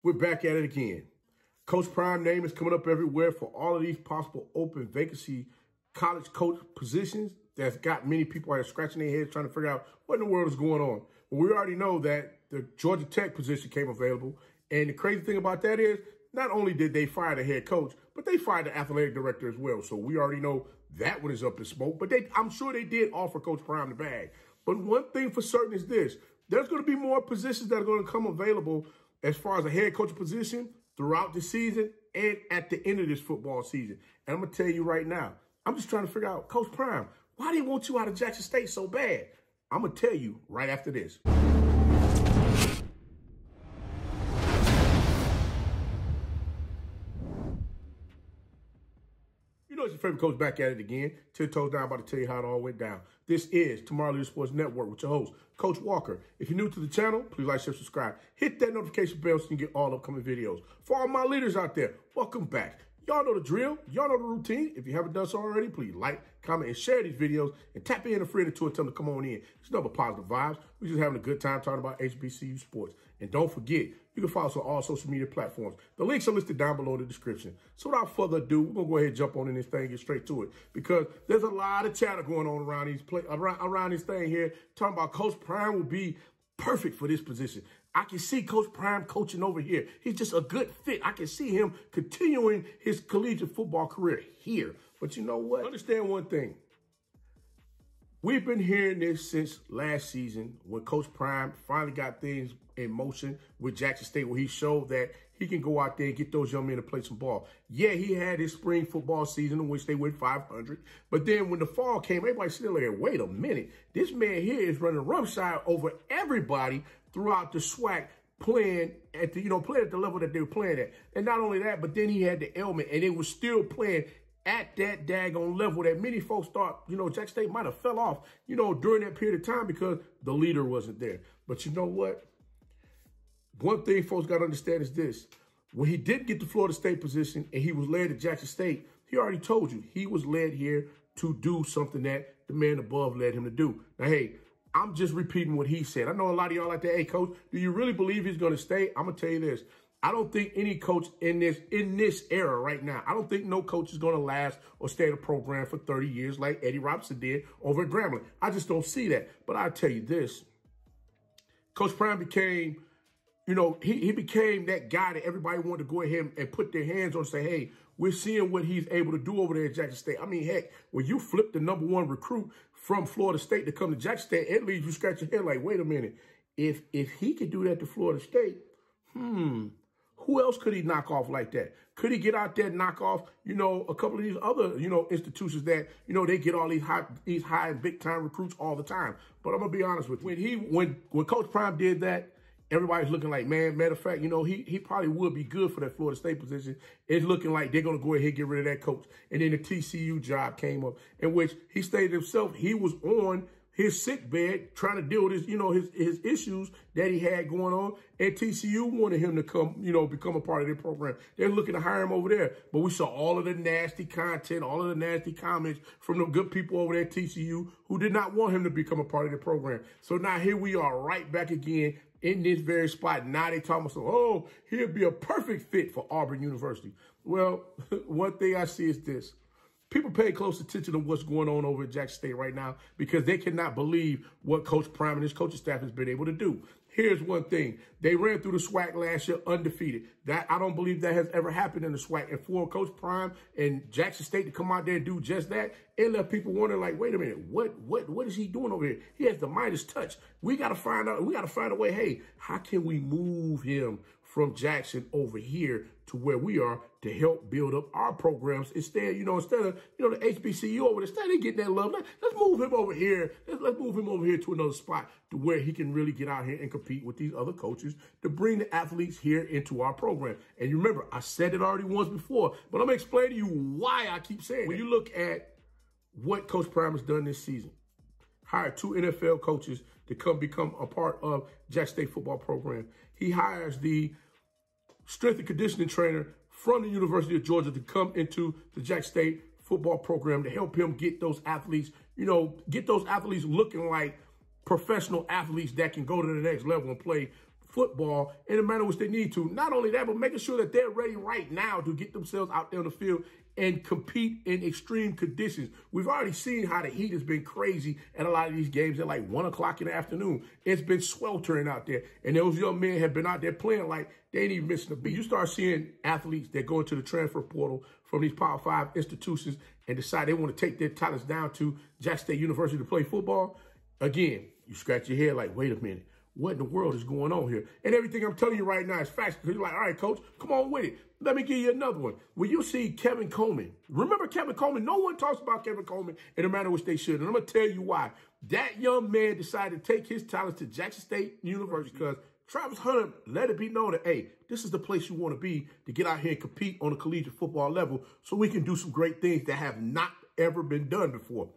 We're back at it again. Coach Prime name is coming up everywhere for all of these possible open vacancy college coach positions that's got many people out there scratching their heads trying to figure out what in the world is going on. Well, we already know that the Georgia Tech position came available. And the crazy thing about that is not only did they fire the head coach, but they fired the athletic director as well. So we already know that one is up in smoke. But I'm sure they did offer Coach Prime the bag. But one thing for certain is this. There's going to be more positions that are going to come available as far as a head coach position throughout the season and at the end of this football season. And I'm going to tell you right now, I'm just trying to figure out, Coach Prime, why do they want you out of Jackson State so bad? I'm going to tell you right after this. You know it's your favorite coach back at it again. 10 toes down, about to tell you how it all went down. This is Tomorrow Leader Sports Network with your host, Coach Walker. If you're new to the channel, please like, share, subscribe. Hit that notification bell so you can get all upcoming videos. For all my leaders out there, welcome back. Y'all know the drill. Y'all know the routine. If you haven't done so already, please like, comment, and share these videos. And tap in a friend or two and tell them to come on in. It's nothing but positive vibes. We're just having a good time talking about HBCU sports. And don't forget, you can follow us on all social media platforms. The links are listed down below in the description. So without further ado, we're going to go ahead and jump on in this thing and get straight to it. Because there's a lot of chatter going on around this thing here, talking about Coach Prime will be perfect for this position. I can see Coach Prime coaching over here. He's just a good fit. I can see him continuing his collegiate football career here. But you know what? Understand one thing. We've been hearing this since last season when Coach Prime finally got things in motion with Jackson State, where he showed that he can go out there and get those young men to play some ball. Yeah, he had his spring football season in which they went 500. But then when the fall came, everybody still there, wait a minute. This man here is running roughshod over everybody throughout the SWAC, playing at the level that they were playing at. And not only that, but then he had the ailment and they were still playing at that daggone level that many folks thought, Jackson State might have fell off, during that period of time because the leader wasn't there. But you know what? One thing folks got to understand is this. When he did get the Florida State position and he was led to Jackson State, he already told you he was led here to do something that the man above led him to do. Now, hey, I'm just repeating what he said. I know a lot of y'all like that. Hey, coach, do you really believe he's going to stay? I'm going to tell you this. I don't think any coach in this era right now, I don't think no coach is going to last or stay in a program for 30 years like Eddie Robinson did over at Grambling. I just don't see that. But I'll tell you this. Coach Prime became, he became that guy that everybody wanted to go ahead and put their hands on and say, hey, we're seeing what he's able to do over there at Jackson State. I mean, heck, when you flip the #1 recruit from Florida State to come to Jackson State, it leaves you scratch your head like, wait a minute. If he could do that to Florida State, who else could he knock off like that? Could he get out there and knock off, a couple of these other, institutions that, they get all these high and big time recruits all the time. But I'm going to be honest with you. When Coach Prime did that, everybody's looking like, man, matter of fact, he probably would be good for that Florida State position. It's looking like they're going to go ahead and get rid of that coach. And then the TCU job came up, in which he stated himself he was on his sick bed trying to deal with his issues that he had going on. And TCU wanted him to come, become a part of their program. They're looking to hire him over there. But we saw all of the nasty content, all of the nasty comments from the good people over there at TCU who did not want him to become a part of their program. So now here we are right back again in this very spot. Now they talking about, oh, he'd be a perfect fit for Auburn University. Well, one thing I see is this. People pay close attention to what's going on over at Jackson State right now because they cannot believe what Coach Prime and his coaching staff has been able to do. Here's one thing. They ran through the SWAC last year undefeated. That I don't believe that has ever happened in the SWAC. And for Coach Prime and Jackson State to come out there and do just that, it left people wondering, like, wait a minute, what is he doing over here? He has the Midas touch. We got to find out. We got to find a way. Hey, how can we move him from Jackson over here to where we are to help build up our programs instead, instead of, the HBCU over there, instead of getting that love, let's move him over here. Let's move him over here to another spot to where he can really get out here and compete with these other coaches to bring the athletes here into our program. And you remember, I said it already once before, but I'm going to explain to you why I keep saying it. When you look at what Coach Prime has done this season, hired 2 NFL coaches to come become a part of Jackson State football program. He hires the strength and conditioning trainer from the University of Georgia to come into the Jackson State football program to help him get those athletes, get those athletes looking like professional athletes that can go to the next level and play football in the manner in which they need to. Not only that, but making sure that they're ready right now to get themselves out there on the field and compete in extreme conditions. We've already seen how the heat has been crazy at a lot of these games at like 1 o'clock in the afternoon. It's been sweltering out there. And those young men have been out there playing like they ain't even missing a beat. You start seeing athletes that go into the transfer portal from these Power 5 institutions and decide they want to take their talents down to Jackson State University to play football. Again, you scratch your head like, wait a minute. What in the world is going on here? And everything I'm telling you right now is facts. Because you're like, all right, coach, come on with it. Let me give you another one. When you see Kevin Coleman, remember Kevin Coleman? No one talks about Kevin Coleman in the manner in which they should. And I'm going to tell you why. That young man decided to take his talents to Jackson State University because Travis Hunter let it be known that, hey, this is the place you want to be to get out here and compete on a collegiate football level so we can do some great things that have not ever been done before.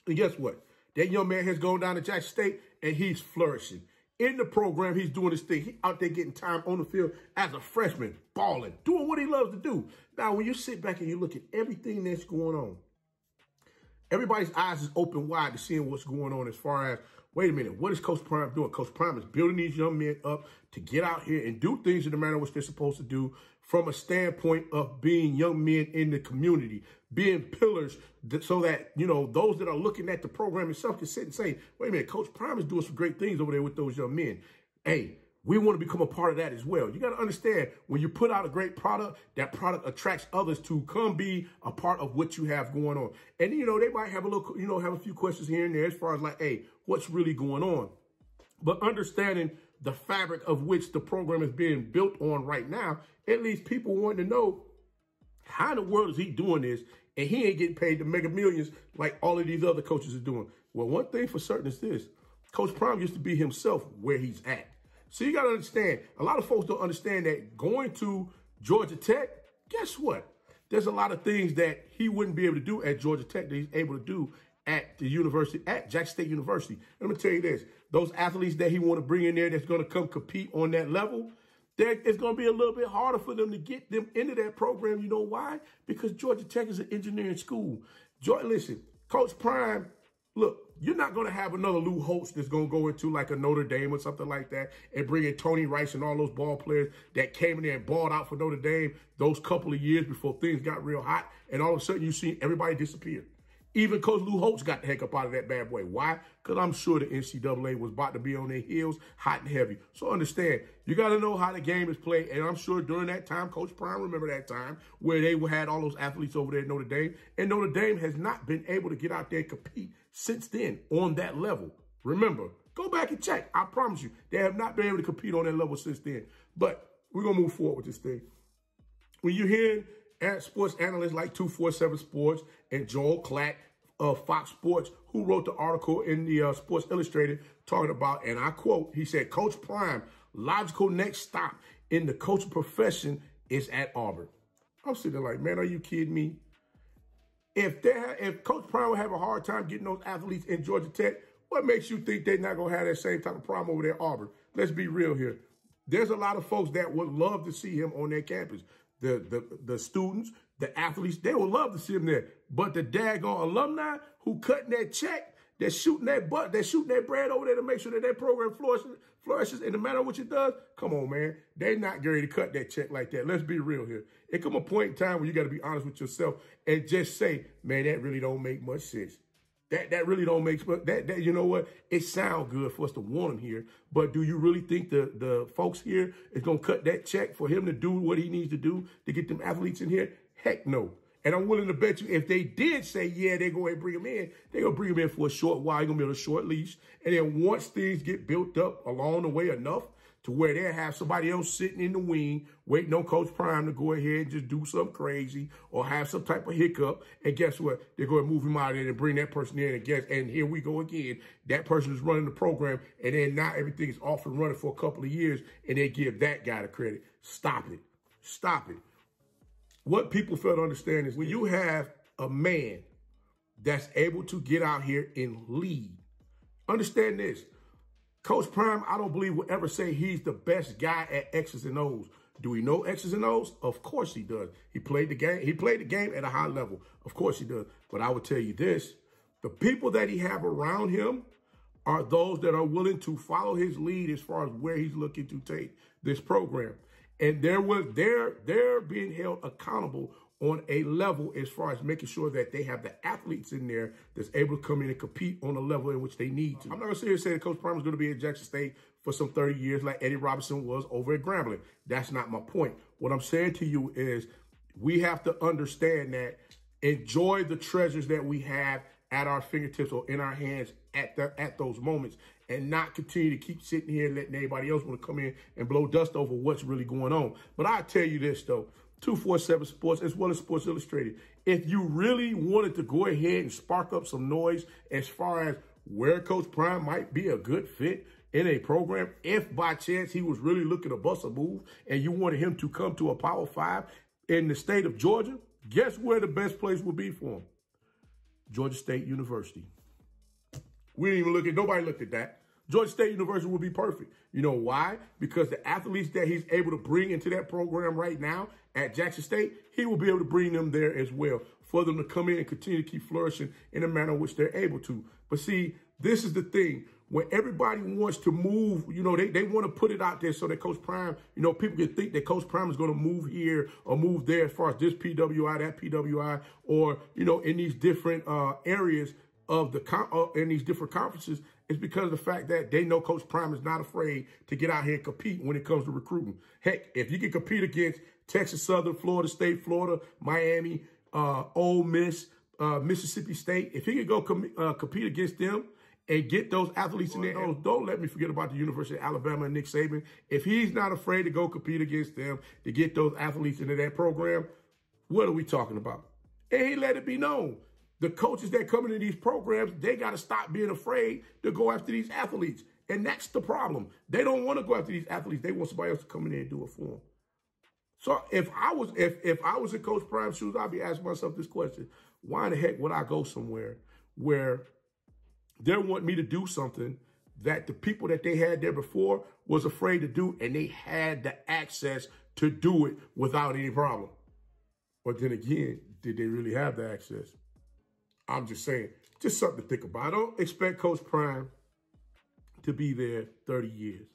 And guess what? That young man has gone down to Jackson State and he's flourishing. In the program, he's doing his thing. He's out there getting time on the field as a freshman, balling, doing what he loves to do. Now, when you sit back and you look at everything that's going on, everybody's eyes is open wide to seeing what's going on as far as, wait a minute, what is Coach Prime doing? Coach Prime is building these young men up to get out here and do things in the manner in which they're supposed to do from a standpoint of being young men in the community, being pillars so that, you know, those that are looking at the program itself can sit and say, wait a minute, Coach Prime is doing some great things over there with those young men. Hey, we want to become a part of that as well. You got to understand, when you put out a great product, that product attracts others to come be a part of what you have going on. And, you know, they might have a little, you know, have a few questions here and there as far as like, hey, what's really going on? But understanding the fabric of which the program is being built on right now, at least people want to know, how in the world is he doing this? And he ain't getting paid the mega millions like all of these other coaches are doing. Well, one thing for certain is this. Coach Prime used to be himself where he's at. So you got to understand, a lot of folks don't understand that going to Georgia Tech, guess what? There's a lot of things that he wouldn't be able to do at Georgia Tech that he's able to do at the university, at Jackson State University. And let me tell you this, those athletes that he want to bring in there that's going to come compete on that level, it's going to be a little bit harder for them to get them into that program. You know why? Because Georgia Tech is an engineering school. Listen, Coach Prime, look, you're not going to have another Lou Holtz that's going to go into like a Notre Dame or something like that and bring in Tony Rice and all those ball players that came in there and balled out for Notre Dame those couple of years before things got real hot. And all of a sudden you see everybody disappear. Even Coach Lou Holtz got the heck up out of that bad boy. Why? Because I'm sure the NCAA was about to be on their heels, hot and heavy. So understand, you got to know how the game is played. And I'm sure during that time, Coach Prime, remember that time where they had all those athletes over there at Notre Dame. And Notre Dame has not been able to get out there and compete since then on that level. Remember, go back and check. I promise you, they have not been able to compete on that level since then. But we're going to move forward with this thing. When you're hearing at sports analysts like 247 Sports and Joel Klatt of Fox Sports, who wrote the article in the Sports Illustrated talking about, and I quote, he said, Coach Prime, logical next stop in the coaching profession is at Auburn. I'm sitting there like, man, are you kidding me? If Coach Prime would have a hard time getting those athletes in Georgia Tech, what makes you think they're not going to have that same type of problem over there at Auburn? Let's be real here. There's a lot of folks that would love to see him on their campus. The students, the athletes, they would love to see him there. But the daggone alumni who cutting that check, they're shooting that butt, they're shooting that bread over there to make sure that that program flourishes in the matter of what it does. Come on, man. They're not ready to cut that check like that. Let's be real here. It come a point in time where you got to be honest with yourself and just say, man, that really don't make much sense. That really don't make sense. You know what? It sounds good for us to want him here, but do you really think the folks here is going to cut that check for him to do what he needs to do to get them athletes in here? Heck no. And I'm willing to bet you if they did say, yeah, they're going to bring him in, they're going to bring him in for a short while. He's going to be on a short leash. And then once things get built up along the way enough to where they have somebody else sitting in the wing waiting on Coach Prime to go ahead and just do something crazy or have some type of hiccup. And guess what? They're going to move him out of there and bring that person in. And here we go again. That person is running the program. And then now everything is off and running for a couple of years. And they give that guy the credit. Stop it. Stop it. What people fail to understand is when you have a man that's able to get out here and lead, understand this. Coach Prime, I don't believe will ever say he's the best guy at X's and O's. Do he know X's and O's? Of course he does. He played the game. He played the game at a high level. Of course he does. But I would tell you this, the people that he have around him are those that are willing to follow his lead as far as where he's looking to take this program. And they're being held accountable on a level as far as making sure that they have the athletes in there that's able to come in and compete on a level in which they need to. I'm not going to sit here and say that Coach Prime is going to be at Jackson State for some 30 years like Eddie Robinson was over at Grambling. That's not my point. What I'm saying to you is we have to understand that enjoy the treasures that we have at our fingertips or in our hands at those moments, and not continue to keep sitting here and letting everybody else want to come in and blow dust over what's really going on. But I tell you this, though, 247 Sports, as well as Sports Illustrated, if you really wanted to go ahead and spark up some noise as far as where Coach Prime might be a good fit in a program, if by chance he was really looking to bust a move and you wanted him to come to a Power 5 in the state of Georgia, guess where the best place would be for him? Georgia State University. We didn't even nobody looked at that. Georgia State University would be perfect. You know why? Because the athletes that he's able to bring into that program right now at Jackson State, he will be able to bring them there as well for them to come in and continue to keep flourishing in the manner in which they're able to. But see, this is the thing. When everybody wants to move, you know, they want to put it out there so that Coach Prime, you know, people can think that Coach Prime is going to move here or move there as far as this PWI, that PWI, or, you know, in these different areas of in these different conferences. It's because of the fact that they know Coach Prime is not afraid to get out here and compete when it comes to recruiting. Heck, if you can compete against Texas Southern, Florida State, Florida, Miami, Ole Miss, Mississippi State, if he can go compete against them and get those athletes in there, don't let me forget about the University of Alabama and Nick Saban. If he's not afraid to go compete against them to get those athletes into that program, what are we talking about? And he let it be known. The coaches that come into these programs, they got to stop being afraid to go after these athletes. And that's the problem. They don't want to go after these athletes. They want somebody else to come in there and do it for them. So if I was in Coach Prime's shoes, I'd be asking myself this question. Why in the heck would I go somewhere where they want me to do something that the people that they had there before was afraid to do, and they had the access to do it without any problem? But then again, did they really have the access? I'm just saying, just something to think about. I don't expect Coach Prime to be there 30 years.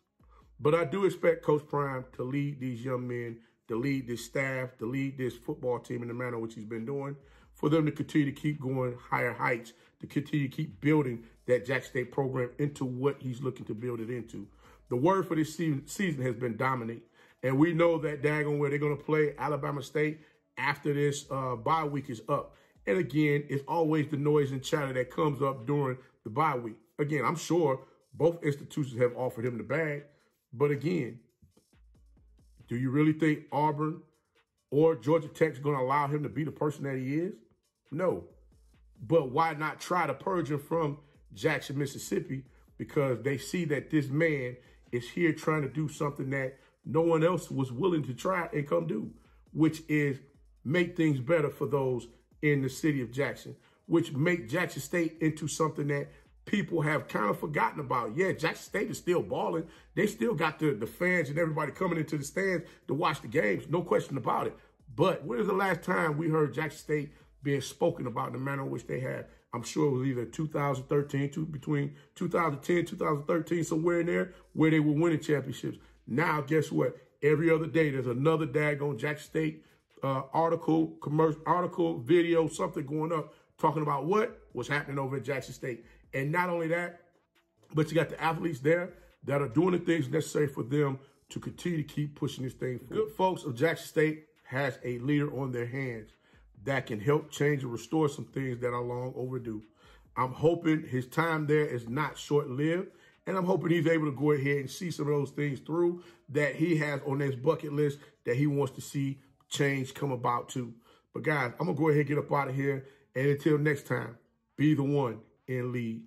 But I do expect Coach Prime to lead these young men, to lead this staff, to lead this football team in the manner in which he's been doing, for them to continue to keep going higher heights, to continue to keep building that Jackson State program into what he's looking to build it into. The word for this season has been dominate. And we know that daggone where they're going to play Alabama State after this bye week is up. And again, it's always the noise and chatter that comes up during the bye week. Again, I'm sure both institutions have offered him the bag. But again, do you really think Auburn or Georgia Tech is going to allow him to be the person that he is? No. But why not try to purge him from Jackson, Mississippi? Because they see that this man is here trying to do something that no one else was willing to try and come do, which is make things better for those in the city of Jackson, which make Jackson State into something that people have kind of forgotten about. Yeah, Jackson State is still balling. They still got the fans and everybody coming into the stands to watch the games. No question about it. But when was the last time we heard Jackson State being spoken about in the manner in which they have? I'm sure it was either 2013, between 2010, 2013, somewhere in there, where they were winning championships. Now, guess what? Every other day, there's another daggone Jackson State article, commercial, article, video, something going up, talking about what's happening over at Jackson State. And not only that, but you got the athletes there that are doing the things necessary for them to continue to keep pushing this thing forward. Good folks of Jackson State has a leader on their hands that can help change and restore some things that are long overdue. I'm hoping his time there is not short-lived, and I'm hoping he's able to go ahead and see some of those things through that he has on his bucket list that he wants to see change come about too. But guys, I'm going to go ahead and get up out of here. And until next time, be the one in lead.